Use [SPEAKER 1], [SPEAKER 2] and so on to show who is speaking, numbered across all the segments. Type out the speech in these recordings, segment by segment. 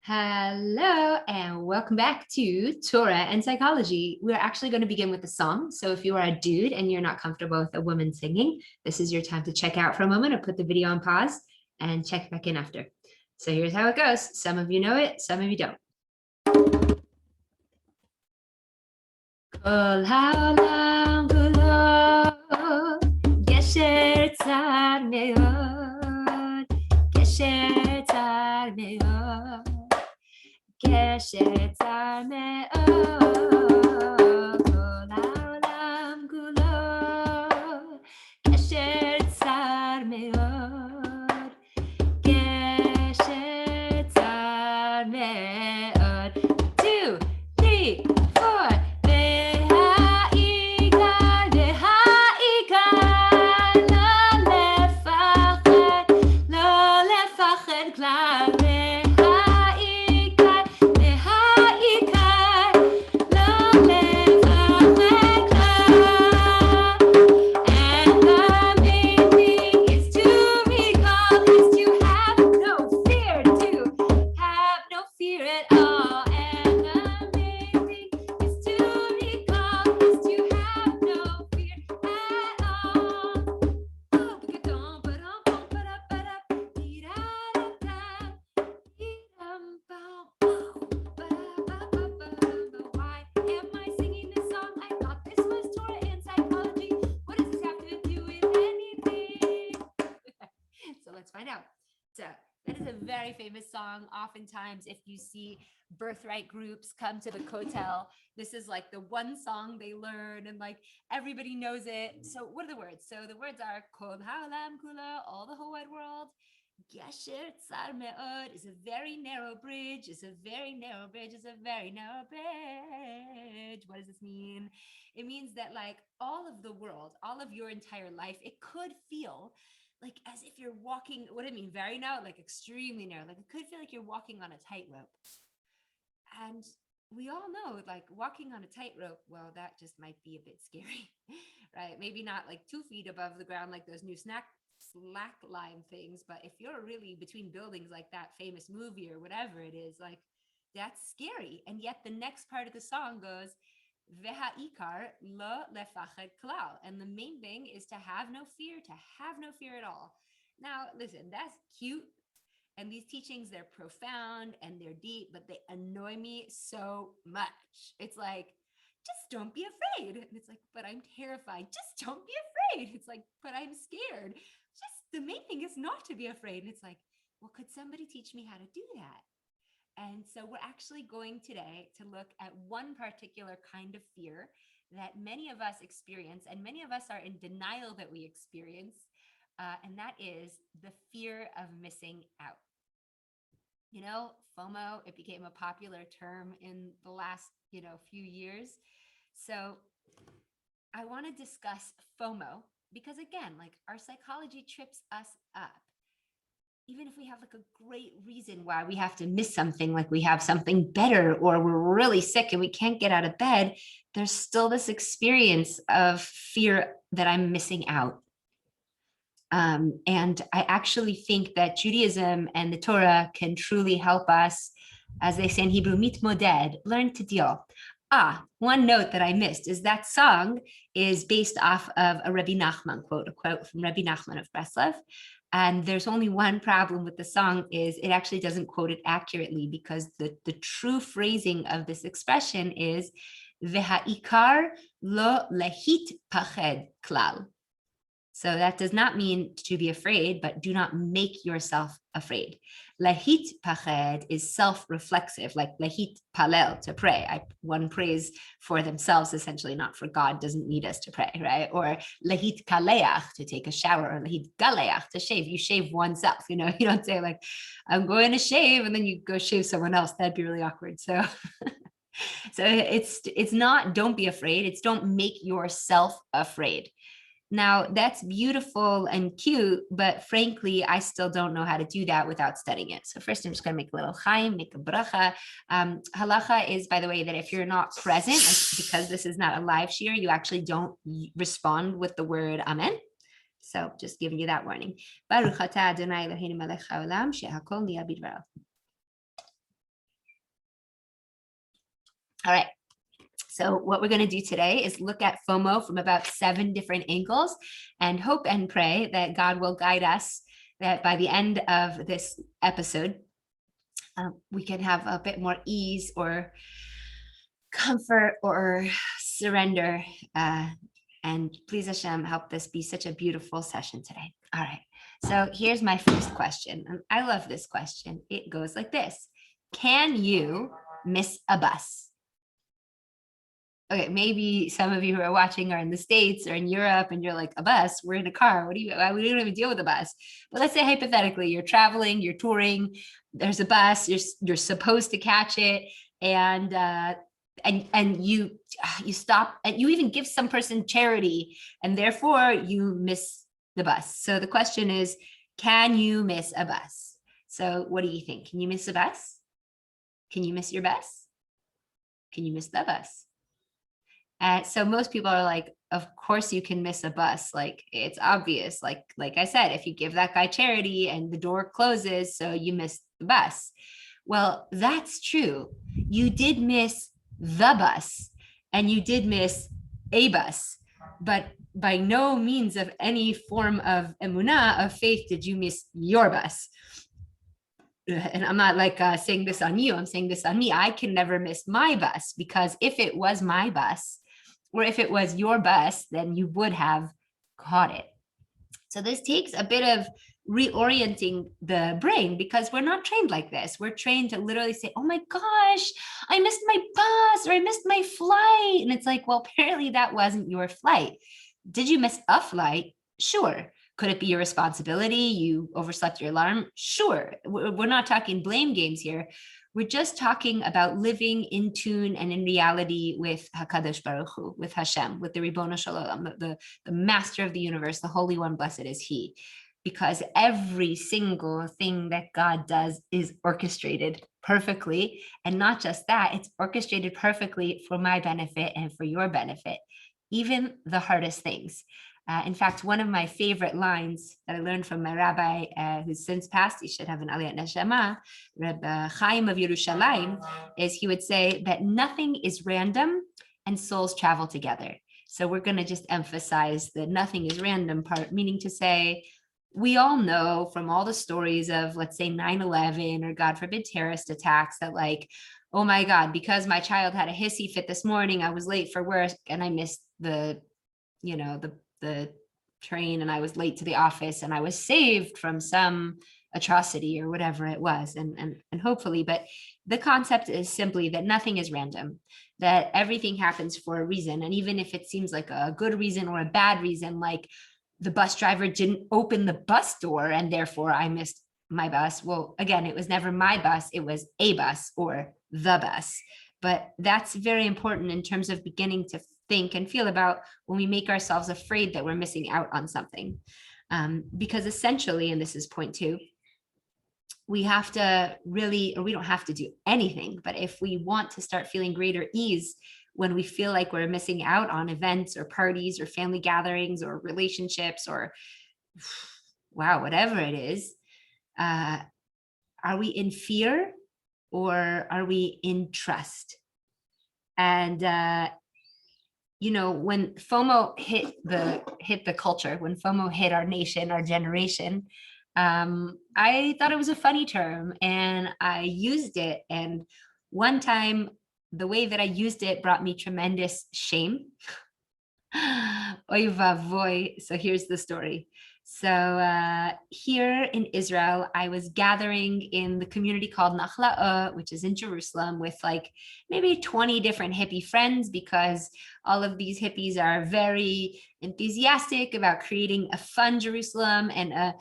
[SPEAKER 1] Hello and welcome back to Torah and Psychology. We're actually going to begin with a song. So if you are a dude and you're not comfortable with a woman singing, this is your time to check out for a moment or put the video on pause and check back in after. So here's how it goes. Some of you know it, some of you don't. Kol ha'olam kulo gesher tzar me'od, gesher tzar me'od. Gesher tzar me'od, kol ha'olam kulo. Gesher tzar me'od, gesher tzar me'od. 2, 3, 4. Ve'ha'ikar, ve'ha'ikar, lo lefachad klal. Let's find out. So that is a very famous song. Oftentimes, if you see birthright groups come to the kotel, this is like the one song they learn and like everybody knows it. So what are the words? So the words are kol ha'olam kula, all the whole wide world. Gesher tzar me'od is a very narrow bridge, is a very narrow bridge, is a very narrow bridge. What does this mean? It means that like all of the world, all of your entire life, it could feel like as if you're walking, what do I mean? Very narrow, like extremely narrow. Like it could feel like you're walking on a tightrope. And we all know like walking on a tightrope, well, that just might be a bit scary, right? Maybe not like 2 feet above the ground, like those new slack line things. But if you're really between buildings like that famous movie or whatever it is, like that's scary. And yet the next part of the song goes, Ve'ha'ikar lo lefachad klal. And the main thing is to have no fear at all. Now, listen, that's cute. And these teachings, they're profound and they're deep, but they annoy me so much. It's like, just don't be afraid. And it's like, but I'm terrified. Just don't be afraid. It's like, but I'm scared. Just the main thing is not to be afraid. And it's like, well, could somebody teach me how to do that? And so we're actually going today to look at one particular kind of fear that many of us experience, and many of us are in denial that we experience, and that is the fear of missing out. You know, FOMO, it became a popular term in the last, few years. So I want to discuss FOMO because, again, like our psychology trips us up. Even if we have like a great reason why we have to miss something, like we have something better or we're really sick and we can't get out of bed, there's still this experience of fear that I'm missing out. And I actually think that Judaism and the Torah can truly help us, as they say in Hebrew, mitmoded, learn to deal. One note that I missed is that song is based off of a Rabbi Nachman quote, a quote from Rabbi Nachman of Breslov. And there's only one problem with the song is it actually doesn't quote it accurately because the true phrasing of this expression is V'ha'ikar lo lehit pached klal. So that does not mean to be afraid, but do not make yourself afraid. Lehit pached is self-reflexive, like lehit palel, to pray. One prays for themselves, essentially, not for God, doesn't need us to pray, right? Or lehit kaleach, to take a shower, or lehit galeach, to shave. You shave oneself, you don't say like, I'm going to shave, and then you go shave someone else. That'd be really awkward. So it's not don't be afraid. It's don't make yourself afraid. Now, that's beautiful and cute, but frankly, I still don't know how to do that without studying it. So first, I'm just going to make a little chaim, make a bracha. Halacha is, by the way, that if you're not present, because this is not a live shir, you actually don't respond with the word amen. So just giving you that warning. Baruch atah Adonai Eloheinu melech haolam, shehakol niyeh bidvarav. All right. So what we're going to do today is look at FOMO from about 7 different angles and hope and pray that God will guide us, that by the end of this episode, we can have a bit more ease or comfort or surrender. And please Hashem, help this be such a beautiful session today. All right. So here's my first question. And I love this question. It goes like this. Can you miss a bus? Okay, maybe some of you who are watching are in the States or in Europe and you're like, a bus, we're in a car. We don't even deal with a bus. But let's say hypothetically, you're traveling, you're touring, there's a bus, you're supposed to catch it, and you stop, and you even give some person charity, and therefore you miss the bus. So the question is, can you miss a bus? So what do you think? Can you miss a bus? Can you miss your bus? Can you miss the bus? So most people are like, of course you can miss a bus. Like, it's obvious. Like I said, if you give that guy charity and the door closes, so you missed the bus. Well, that's true. You did miss the bus and you did miss a bus, but by no means of any form of emunah, of faith, did you miss your bus. And I'm not like saying this on you, I'm saying this on me. I can never miss my bus, because if it was my bus, or if it was your bus, then you would have caught it. So this takes a bit of reorienting the brain, because we're not trained like this. We're trained to literally say, oh my gosh, I missed my bus, or I missed my flight. And it's like, well, apparently that wasn't your flight. Did you miss a flight? Sure. Could it be your responsibility? You overslept your alarm? Sure. We're not talking blame games here. We're just talking about living in tune and in reality with HaKadosh Baruch Hu, with Hashem, with the Ribono Shel Olam, the master of the universe, the Holy One, blessed is He. Because every single thing that God does is orchestrated perfectly. And not just that, it's orchestrated perfectly for my benefit and for your benefit, even the hardest things. In fact, one of my favorite lines that I learned from my rabbi, who's since passed, he should have an Aliyat Neshama, Rabbi Chaim of Yerushalayim, is he would say that nothing is random and souls travel together. So we're going to just emphasize the nothing is random part, meaning to say, we all know from all the stories of, let's say, 9/11 or God forbid terrorist attacks, that like, oh my God, because my child had a hissy fit this morning, I was late for work and I missed the train and I was late to the office and I was saved from some atrocity or whatever it was. And hopefully, but the concept is simply that nothing is random, that everything happens for a reason. And even if it seems like a good reason or a bad reason, like the bus driver didn't open the bus door and therefore I missed my bus. Well, again, it was never my bus, it was a bus or the bus. But that's very important in terms of beginning to think and feel about when we make ourselves afraid that we're missing out on something. Because essentially, and this is point 2, we have to really, or we don't have to do anything, but if we want to start feeling greater ease when we feel like we're missing out on events or parties or family gatherings or relationships or wow, whatever it is, are we in fear or are we in trust? And when FOMO hit the culture, when FOMO hit our nation, our generation, I thought it was a funny term and I used it. And one time, the way that I used it brought me tremendous shame. Oy vavoy. So here's the story. So here in Israel, I was gathering in the community called Nachlaot, which is in Jerusalem, with like maybe 20 different hippie friends, because all of these hippies are very enthusiastic about creating a fun Jerusalem and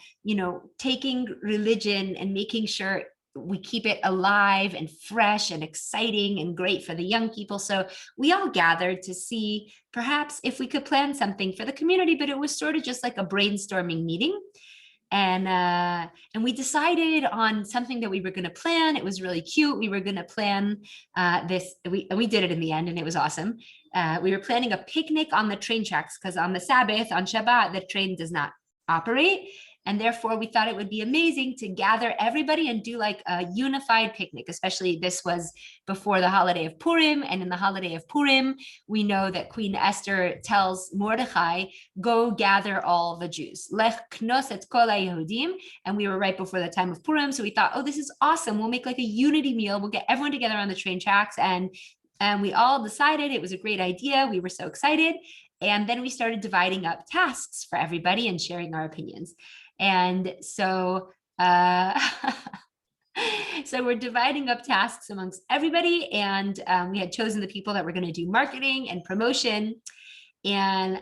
[SPEAKER 1] taking religion and making sure we keep it alive and fresh and exciting and great for the young people. So we all gathered to see perhaps if we could plan something for the community, but it was sort of just like a brainstorming meeting. And we decided on something that we were going to plan. It was really cute. We were going to plan this. We did it in the end, and it was awesome. We were planning a picnic on the train tracks because on the Sabbath, on Shabbat, the train does not operate. And therefore, we thought it would be amazing to gather everybody and do like a unified picnic, especially this was before the holiday of Purim. And in the holiday of Purim, we know that Queen Esther tells Mordechai, go gather all the Jews. Lech knos et kol haYehudim. And we were right before the time of Purim. So we thought, oh, this is awesome. We'll make like a unity meal. We'll get everyone together on the train tracks. And we all decided it was a great idea. We were so excited. And then we started dividing up tasks for everybody and sharing our opinions. And so, so we're dividing up tasks amongst everybody. And we had chosen the people that were going to do marketing and promotion. And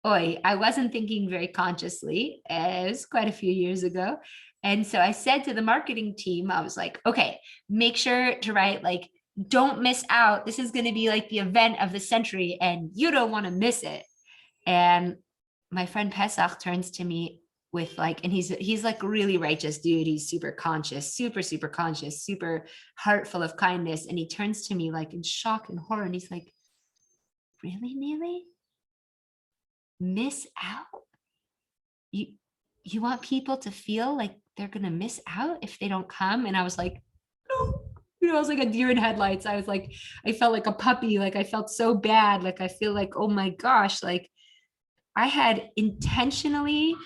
[SPEAKER 1] I wasn't thinking very consciously. It was quite a few years ago. And so I said to the marketing team, I was like, okay, make sure to write like, don't miss out. This is going to be like the event of the century and you don't want to miss it. And my friend Pesach turns to me with like, and he's like a really righteous dude. He's super conscious, super conscious, super heart full of kindness. And he turns to me like in shock and horror. And he's like, really, Neely? Miss out? You want people to feel like they're going to miss out if they don't come? And I was like, no. I was like a deer in headlights. I was like, I felt like a puppy. Like I felt so bad. Like I feel like, oh my gosh, like I had intentionally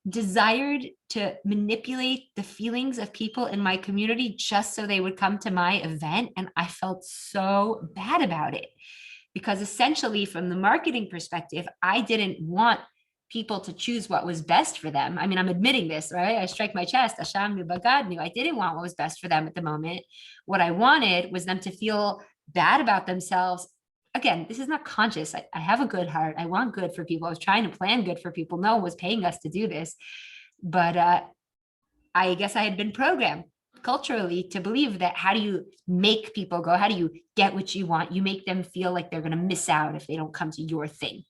[SPEAKER 1] desired to manipulate the feelings of people in my community just so they would come to my event. And I felt so bad about it because essentially from the marketing perspective, I didn't want people to choose what was best for them. I mean, I'm admitting this, right? I strike my chest. Hashem bagadnu. I didn't want what was best for them at the moment. What I wanted was them to feel bad about themselves. Again, this is not conscious. I have a good heart. I want good for people. I was trying to plan good for people. No one was paying us to do this. But I guess I had been programmed culturally to believe that how do you make people go? How do you get what you want? You make them feel like they're going to miss out if they don't come to your thing.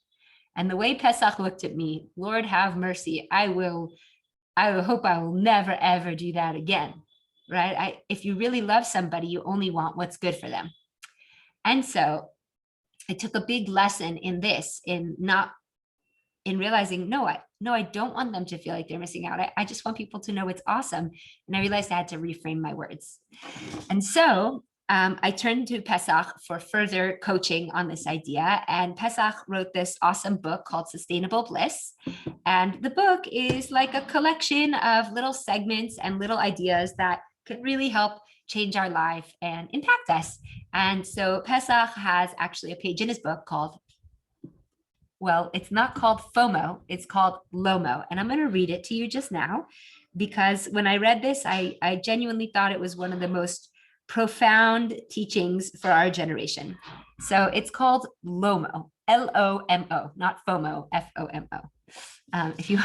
[SPEAKER 1] And the way Pesach looked at me, Lord have mercy, I hope I will never, ever do that again, right? If you really love somebody, you only want what's good for them. And so I took a big lesson in this, in realizing, no, I don't want them to feel like they're missing out. I just want people to know it's awesome. And I realized I had to reframe my words. And so I turned to Pesach for further coaching on this idea. And Pesach wrote this awesome book called Sustainable Bliss. And the book is like a collection of little segments and little ideas that could really help change our life and impact us. And so Pesach has actually a page in his book called, well, it's not called FOMO, it's called LOMO. And I'm going to read it to you just now, because when I read this, I genuinely thought it was one of the most profound teachings for our generation. So it's called LOMO, LOMO, not FOMO, FOMO. If you,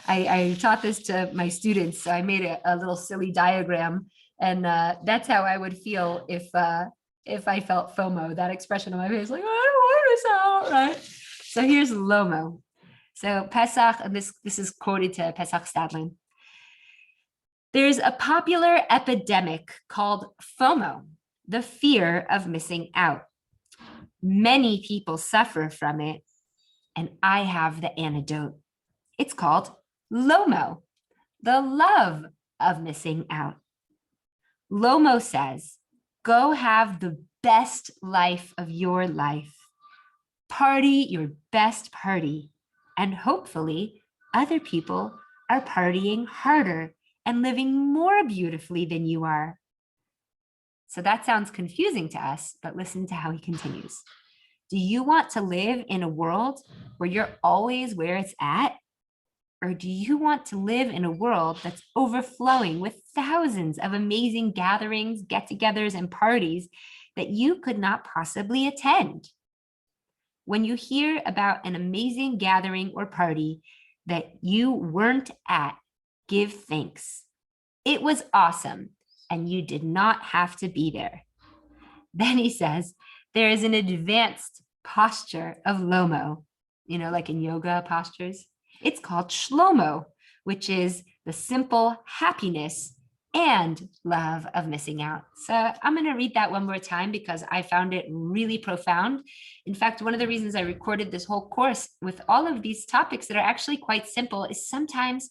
[SPEAKER 1] I taught this to my students, so I made a little silly diagram, and that's how I would feel if I felt FOMO, that expression on my face, like, I don't want this out, right? So here's LOMO. So Pesach, and this is quoted to Pesach Stadlin. There's a popular epidemic called FOMO, the fear of missing out. Many people suffer from it, and I have the antidote. It's called LOMO, the love of missing out. LOMO says, go have the best life of your life. Party your best party, and hopefully other people are partying harder and living more beautifully than you are. So that sounds confusing to us, but listen to how he continues. Do you want to live in a world where you're always where it's at? Or do you want to live in a world that's overflowing with thousands of amazing gatherings, get-togethers, and parties that you could not possibly attend? When you hear about an amazing gathering or party that you weren't at, give thanks. It was awesome, and you did not have to be there. Then he says, there is an advanced posture of LOMO, like in yoga postures. It's called Shlomo, which is the simple happiness and love of missing out. So I'm going to read that one more time because I found it really profound. In fact, one of the reasons I recorded this whole course with all of these topics that are actually quite simple is sometimes,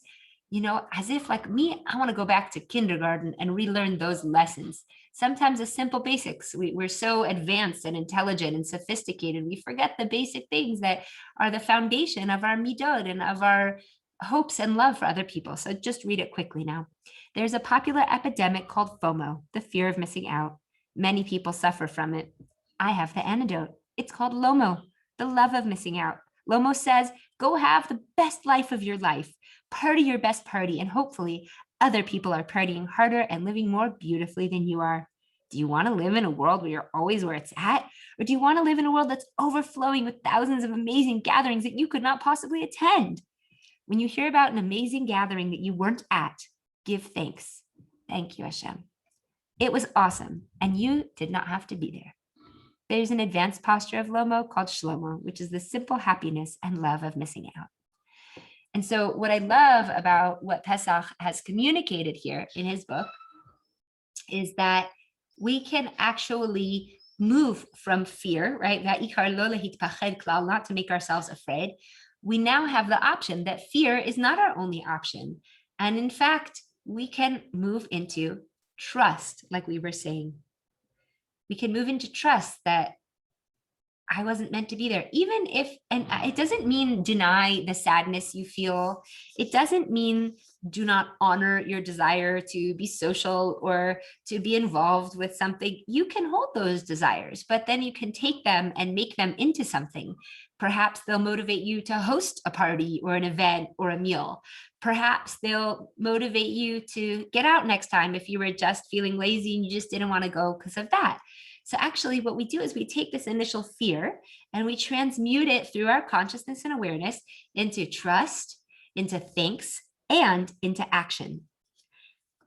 [SPEAKER 1] as if like me, I want to go back to kindergarten and relearn those lessons. Sometimes the simple basics, we're so advanced and intelligent and sophisticated, we forget the basic things that are the foundation of our midot and of our hopes and love for other people. So just read it quickly now. There's a popular epidemic called FOMO, the fear of missing out. Many people suffer from it. I have the antidote. It's called LOMO, the love of missing out. LOMO says, go have the best life of your life, party your best party, and hopefully other people are partying harder and living more beautifully than you are. Do you want to live in a world where you're always where it's at? Or do you want to live in a world that's overflowing with thousands of amazing gatherings that you could not possibly attend? When you hear about an amazing gathering that you weren't at, give thanks. Thank you, Hashem. It was awesome, and you did not have to be there. There's an advanced posture of Lomo called Shlomo, which is the simple happiness and love of missing out. And so what I love about what Pesach has communicated here in his book is that we can actually move from fear, right? Not to make ourselves afraid. We now have the option that fear is not our only option. And in fact, we can move into trust, like we were saying. We can move into trust that I wasn't meant to be there, even if, and it doesn't mean deny the sadness you feel. It doesn't mean do not honor your desire to be social or to be involved with something. You can hold those desires, but then you can take them and make them into something. Perhaps they'll motivate you to host a party or an event or a meal. Perhaps they'll motivate you to get out next time if you were just feeling lazy and you just didn't want to go because of that. So actually what we do is we take this initial fear and we transmute it through our consciousness and awareness into trust, into thanks, and into action.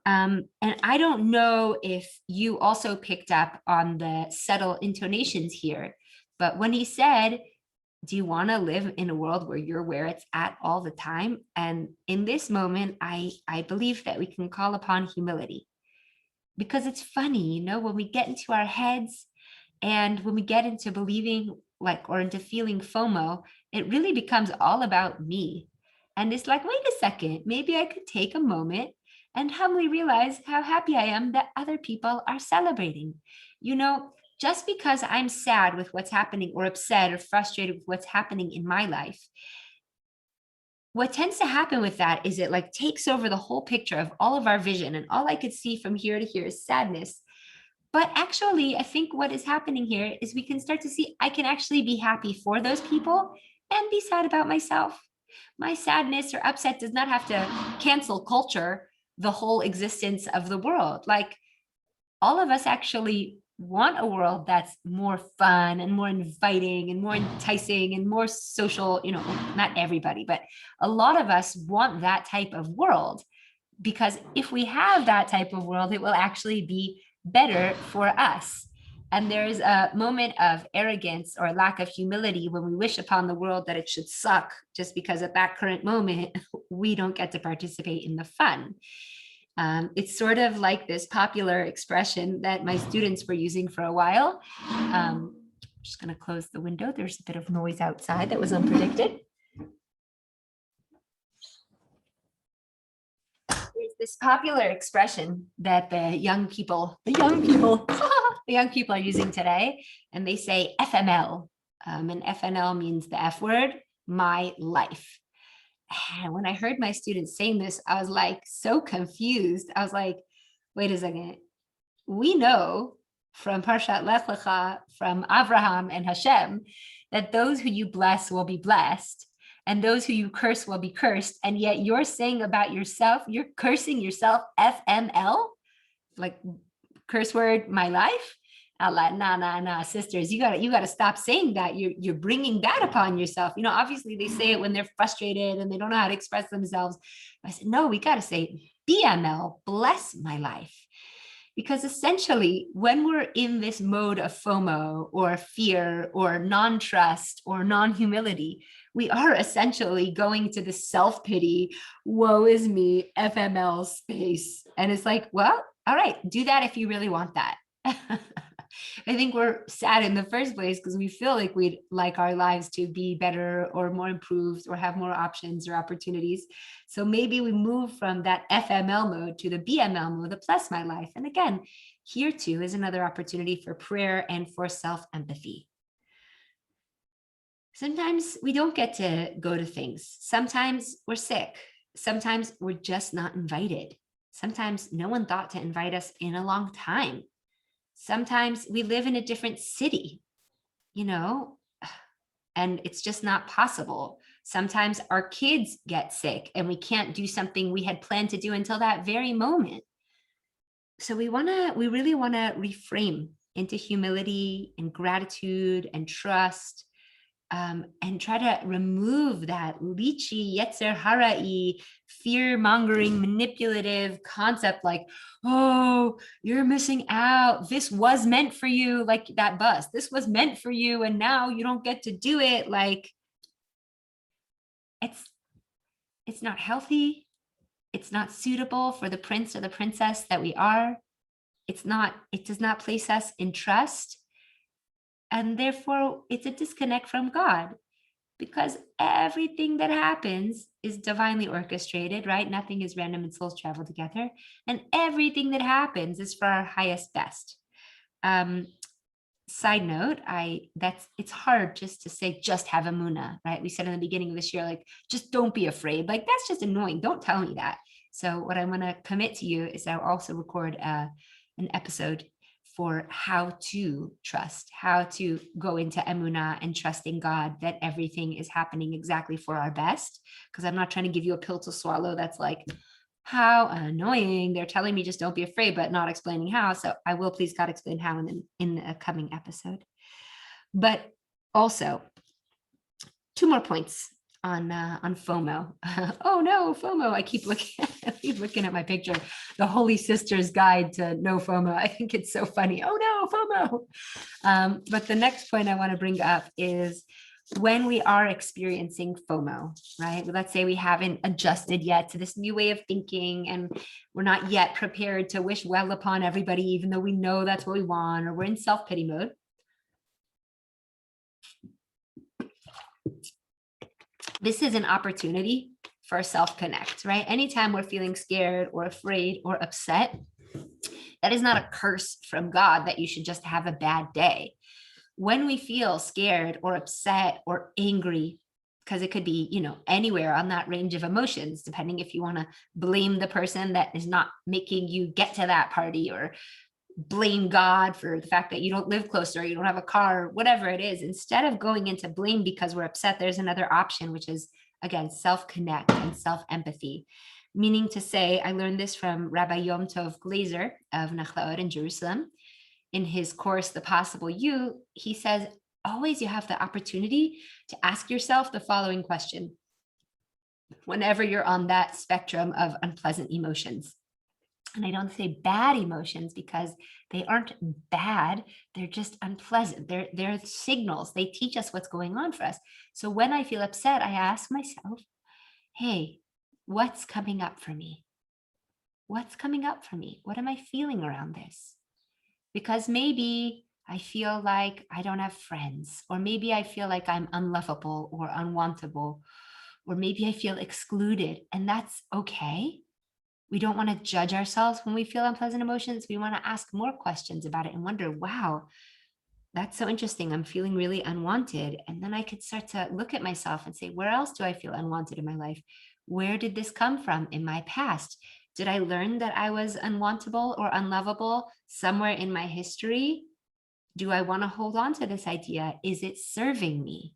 [SPEAKER 1] And I don't know if you also picked up on the subtle intonations here, but when he said, do you want to live in a world where you're where it's at all the time? And in this moment, I believe that we can call upon humility. Because it's funny, when we get into our heads and when we get into believing or into feeling FOMO, it really becomes all about me. And it's like, wait a second, maybe I could take a moment and humbly realize how happy I am that other people are celebrating. Just because I'm sad with what's happening or upset or frustrated with what's happening in my life, what tends to happen with that is it takes over the whole picture of all of our vision, and all I could see from here to here is sadness. But actually, I think what is happening here is we can start to see I can actually be happy for those people and be sad about myself. My sadness or upset does not have to cancel culture, the whole existence of the world. All of us actually want a world that's more fun and more inviting and more enticing and more social, not everybody, but a lot of us want that type of world, because if we have that type of world, it will actually be better for us. And there's a moment of arrogance or lack of humility when we wish upon the world that it should suck just because at that current moment, we don't get to participate in the fun. It's sort of like this popular expression that my students were using for a while. I'm just going to close the window. There's a bit of noise outside that was unpredicted. There's this popular expression that the young people are using today, and they say FML. And FNL means the F word, my life. And when I heard my students saying this, I was so confused. I was like, wait a second. We know from Parshat Lech Lecha, from Abraham and Hashem, that those who you bless will be blessed and those who you curse will be cursed. And yet you're saying about yourself, you're cursing yourself, FML, curse word, my life. Nah, sisters, you gotta stop saying that. You're bringing that upon yourself. Obviously they say it when they're frustrated and they don't know how to express themselves. I said, no, we gotta say BML, bless my life. Because essentially, when we're in this mode of FOMO or fear or non-trust or non-humility, we are essentially going to the self-pity, woe is me, FML space. And it's like, well, all right, do that if you really want that. I think we're sad in the first place because we feel like we'd like our lives to be better or more improved or have more options or opportunities. So maybe we move from that FML mode to the BML mode, the plus my life. And again, here too is another opportunity for prayer and for self-empathy. Sometimes we don't get to go to things. Sometimes we're sick. Sometimes we're just not invited. Sometimes no one thought to invite us in a long time. Sometimes we live in a different city, and it's just not possible. Sometimes our kids get sick and we can't do something we had planned to do until that very moment. So we really want to reframe into humility and gratitude and trust, and try to remove that lychee, yetzer hara-y, fear-mongering, manipulative concept like, oh, you're missing out. This was meant for you, like that bus. This was meant for you, and now you don't get to do it. Like, it's not healthy. It's not suitable for the prince or the princess that we are. It does not place us in trust. And therefore, it's a disconnect from God, because everything that happens is divinely orchestrated, right? Nothing is random and souls travel together. And everything that happens is for our highest best. Side note, it's hard just to say, just have emunah, right? We said in the beginning of this year, like, just don't be afraid. Like, that's just annoying. Don't tell me that. So what I want to commit to you is I'll also record an episode for how to trust, how to go into emunah and trusting God that everything is happening exactly for our best. Because I'm not trying to give you a pill to swallow that's like, how annoying. They're telling me just don't be afraid, but not explaining how. So I will, please God, explain how in a coming episode. But also, 2 more points on FOMO. Oh no, FOMO. I keep looking at my picture, the Holy Sister's Guide to No FOMO. I think it's so funny. Oh no, FOMO. But the next point I want to bring up is when we are experiencing FOMO, right? Let's say we haven't adjusted yet to this new way of thinking, and we're not yet prepared to wish well upon everybody, even though we know that's what we want, or we're in self-pity mode. This is an opportunity for self-connect, right? Anytime we're feeling scared or afraid or upset, that is not a curse from God that you should just have a bad day. When we feel scared or upset or angry, because it could be, anywhere on that range of emotions, depending if you want to blame the person that is not making you get to that party, or blame God for the fact that you don't live closer, or you don't have a car, or whatever it is. Instead of going into blame because we're upset, there's another option, which is, again, self-connect and self-empathy. Meaning to say, I learned this from Rabbi Yom Tov Glazer of Nachlaot in Jerusalem. In his course, The Possible You, he says, always you have the opportunity to ask yourself the following question whenever you're on that spectrum of unpleasant emotions. And I don't say bad emotions because they aren't bad. They're just unpleasant. They're signals. They teach us what's going on for us. So when I feel upset, I ask myself, hey, what's coming up for me? What's coming up for me? What am I feeling around this? Because maybe I feel like I don't have friends, or maybe I feel like I'm unlovable or unwantable, or maybe I feel excluded, and that's okay. We don't want to judge ourselves when we feel unpleasant emotions. We want to ask more questions about it and wonder, wow, that's so interesting. I'm feeling really unwanted. And then I could start to look at myself and say, where else do I feel unwanted in my life? Where did this come from in my past? Did I learn that I was unwantable or unlovable somewhere in my history? Do I want to hold on to this idea? Is it serving me?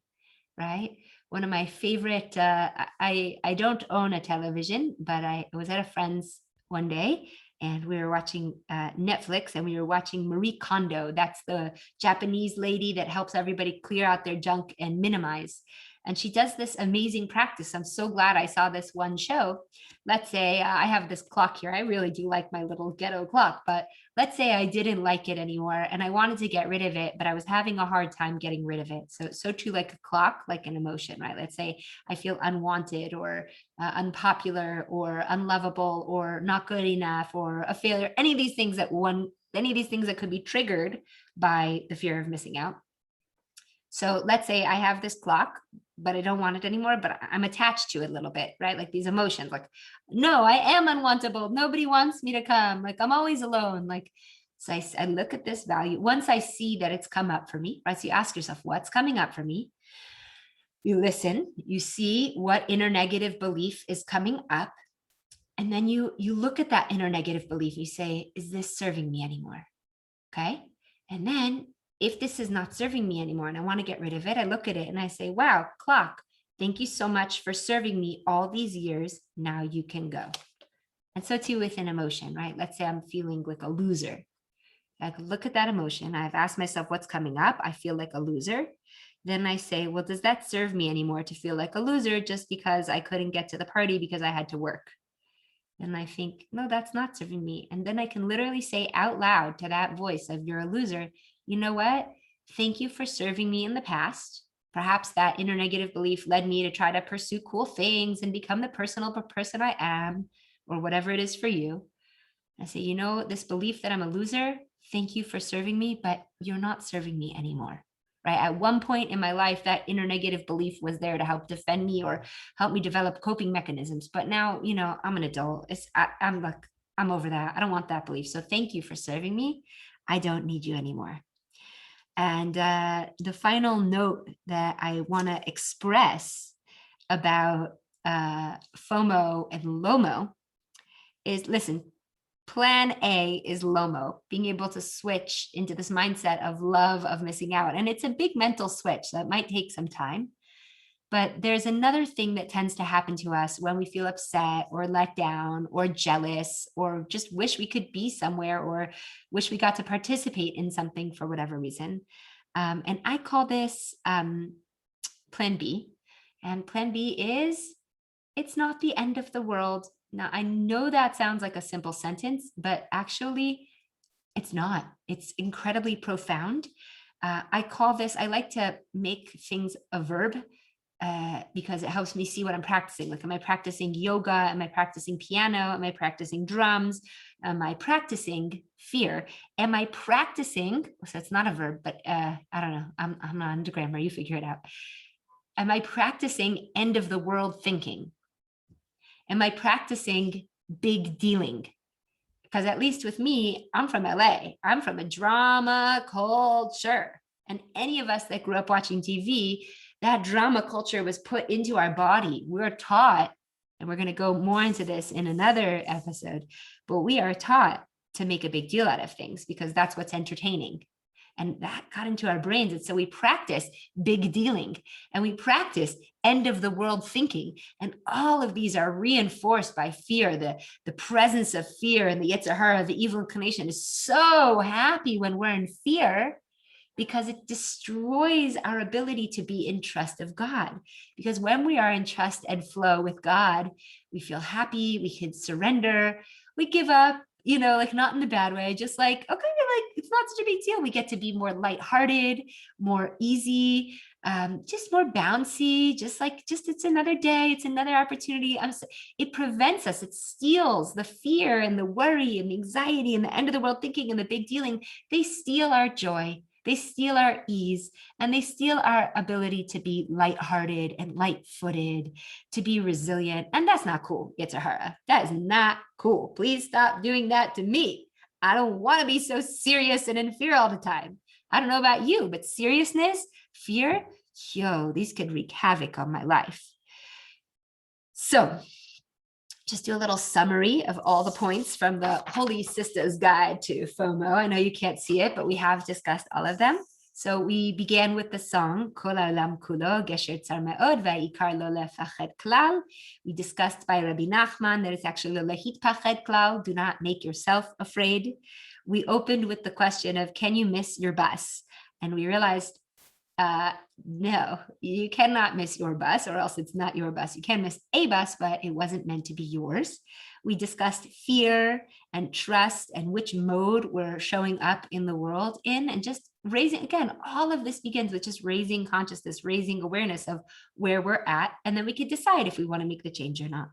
[SPEAKER 1] Right? One of my favorite, I don't own a television, but I was at a friend's one day and we were watching Netflix, and we were watching Marie Kondo. That's the Japanese lady that helps everybody clear out their junk and minimize. And she does this amazing practice. I'm so glad I saw this one show. Let's say I have this clock here. I really do like my little ghetto clock, but let's say I didn't like it anymore and I wanted to get rid of it, but I was having a hard time getting rid of it. So too, like a clock, like an emotion, right? Let's say I feel unwanted or unpopular or unlovable or not good enough or a failure, any of these things that could be triggered by the fear of missing out. So let's say I have this clock, but I don't want it anymore, but I'm attached to it a little bit, right? Like these emotions, like, no, I am unwantable. Nobody wants me to come. Like I'm always alone. Like, so I look at this value. Once I see that it's come up for me, right? So you ask yourself, what's coming up for me? You listen, you see what inner negative belief is coming up. And then you look at that inner negative belief. You say, is this serving me anymore? Okay. And then if this is not serving me anymore and I want to get rid of it, I look at it and I say, wow, clock, thank you so much for serving me all these years. Now you can go. And so too with an emotion, right? Let's say I'm feeling like a loser. I could look at that emotion. I've asked myself what's coming up. I feel like a loser. Then I say, well, does that serve me anymore to feel like a loser just because I couldn't get to the party because I had to work? And I think, no, that's not serving me. And then I can literally say out loud to that voice of you're a loser, you know what? Thank you for serving me in the past. Perhaps that inner negative belief led me to try to pursue cool things and become the personal person I am, or whatever it is for you. I say, you know, this belief that I'm a loser, thank you for serving me, but you're not serving me anymore. Right? At one point in my life, that inner negative belief was there to help defend me or help me develop coping mechanisms. But now, you know, I'm an adult. I'm over that. I don't want that belief. So thank you for serving me. I don't need you anymore. And the final note that I want to express about FOMO and LOMO is, listen, Plan A is LOMO, being able to switch into this mindset of love of missing out. And it's a big mental switch that might take some time. But there's another thing that tends to happen to us when we feel upset or let down or jealous or just wish we could be somewhere or wish we got to participate in something for whatever reason. And I call this Plan B. And Plan B is, it's not the end of the world. Now, I know that sounds like a simple sentence, but actually it's not. It's incredibly profound. I like to make things a verb because it helps me see what I'm practicing. Like, am I practicing yoga? Am I practicing piano? Am I practicing drums? Am I practicing fear? Am I practicing, so it's not a verb, but I don't know. I'm not into grammar. You figure it out. Am I practicing end of the world thinking? Am I practicing big dealing? Because at least with me, I'm from LA. I'm from a drama culture. And any of us that grew up watching TV, that drama culture was put into our body. We're taught, and we're going to go more into this in another episode, but we are taught to make a big deal out of things because that's what's entertaining. And that got into our brains. And so we practice big dealing and we practice end of the world thinking. And all of these are reinforced by fear. The presence of fear and the Yetzer Hara, the evil inclination, is so happy when we're in fear because it destroys our ability to be in trust of God. Because when we are in trust and flow with God, we feel happy, we can surrender, we give up, like not in a bad way, just like, okay, like it's not such a big deal. We get to be more lighthearted, more easy, just more bouncy, just it's another day, it's another opportunity. It prevents us, it steals the fear and the worry and the anxiety and the end of the world thinking and the big dealing. They steal our joy. They steal our ease, and they steal our ability to be lighthearted and light-footed, to be resilient. And that's not cool, Yetzer Hara. That is not cool. Please stop doing that to me. I don't want to be so serious and in fear all the time. I don't know about you, but seriousness, fear, these could wreak havoc on my life. So just do a little summary of all the points from the Holy Sister's Guide to FOMO. I know you can't see it, but we have discussed all of them. So we began with the song, Kol Ha'olam Kulo, Gesher Tzar Me'od, Va'ikar Lo Lefached Klal. We discussed by Rabbi Nachman that it's actually Lo Lehitpached Klal, do not make yourself afraid. We opened with the question of, can you miss your bus? And we realized No, you cannot miss your bus, or else it's not your bus. You can miss a bus, but it wasn't meant to be yours. We discussed fear and trust and which mode we're showing up in the world in, and just raising, again, all of this begins with just raising consciousness, raising awareness of where we're at, and then we could decide if we want to make the change or not.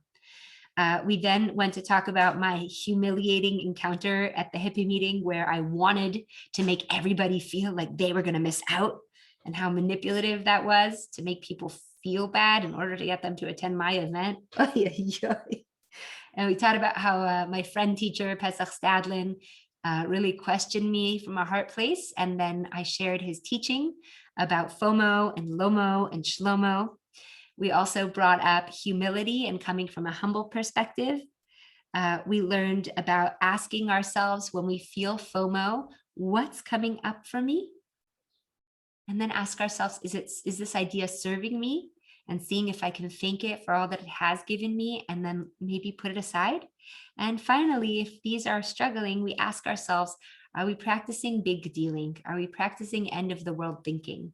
[SPEAKER 1] We then went to talk about my humiliating encounter at the hippie meeting, where I wanted to make everybody feel like they were going to miss out, and how manipulative that was to make people feel bad in order to get them to attend my event. And we talked about how my friend teacher, Pesach Stadlin, really questioned me from a heart place. And then I shared his teaching about FOMO and LOMO and SHLOMO. We also brought up humility and coming from a humble perspective. We learned about asking ourselves when we feel FOMO, what's coming up for me? And then ask ourselves, is this idea serving me? And seeing if I can thank it for all that it has given me, and then maybe put it aside. And finally, if these are struggling, we ask ourselves, are we practicing big dealing? Are we practicing end of the world thinking?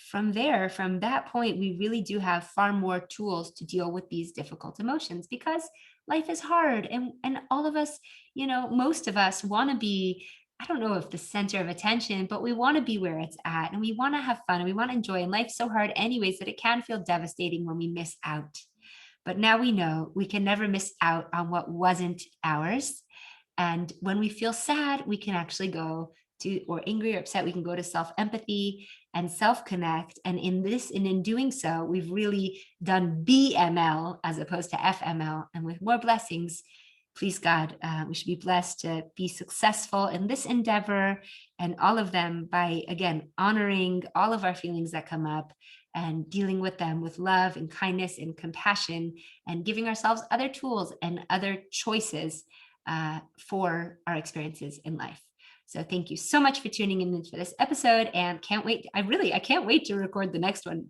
[SPEAKER 1] From that point, we really do have far more tools to deal with these difficult emotions, because life is hard, and all of us, most of us want to be, I don't know if the center of attention, but we want to be where it's at, and we want to have fun, and we want to enjoy, and life's so hard anyways that it can feel devastating when we miss out. But now we know we can never miss out on what wasn't ours. And when we feel sad, we can actually go to, or angry or upset, we can go to self-empathy and self-connect. And in doing so, we've really done BML as opposed to FML. And with more blessings, please God, we should be blessed to be successful in this endeavor, and all of them by, again, honoring all of our feelings that come up and dealing with them with love and kindness and compassion, and giving ourselves other tools and other choices for our experiences in life. So thank you so much for tuning in for this episode, and can't wait. I can't wait to record the next one.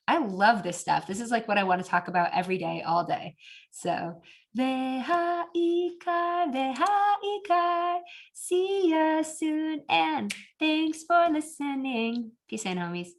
[SPEAKER 1] I love this stuff. This is like what I want to talk about every day, all day. So, V'ha'ikar, see ya soon, and thanks for listening. Peace and homies.